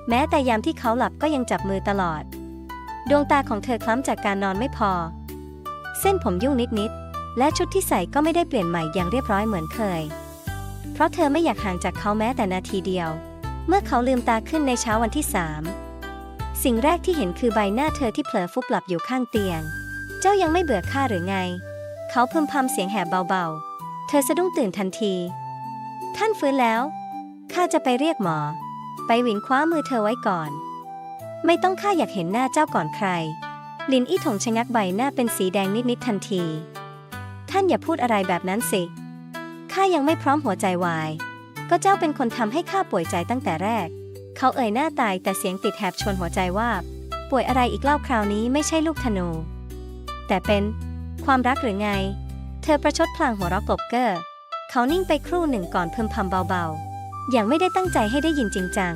แม้แต่ยามที่เขาหลับก็ยังจับมือตลอดดวงตาของเธอคล้ำจากการนอนไม่พอเส้นผมยุ่งนิดๆและชุดที่ใส่ก็ไม่ได้เปลี่ยนใหม่อย่างเรียบร้อยเหมือนเคยเพราะเธอไม่อยากห่างจากเขาแม้แต่นาทีเดียวเมื่อเขาลืมตาขึ้นในเช้าวันที่3สิ่งแรกที่เห็นคือใบหน้าเธอที่เผลอฟุบหลับอยู่ข้างเตียงเจ้ายังไม่เบื่อข้าหรือไงเขาพึมพำเสียงแหบเบาๆเธอสะดุ้งตื่นทันทีท่านฟื้นแล้วข้าจะไปเรียกหมอไปหวินคว้ามือเธอไว้ก่อนไม่ต้องข้าอยากเห็นหน้าเจ้าก่อนใครลินอี้ถงชะงักใบหน้าเป็นสีแดงนิดๆทันทีท่านอย่าพูดอะไรแบบนั้นสิข้ายังไม่พร้อมหัวใจวายก็เจ้าเป็นคนทำให้ข้าป่วยใจตั้งแต่แรกเขาเอ่ยหน้าตายแต่เสียงติดแหบชนหัวใจว่าป่วยอะไรอีกเล่าคราวนี้ไม่ใช่ลูกธนูแต่เป็นความรักหรือไงเธอประชดพลางหัวเราะกลบเก้อเขานิ่งไปครู่หนึ่งก่อนพึมพำเบาๆอย่างไม่ได้ตั้งใจให้ได้ยินจริงจัง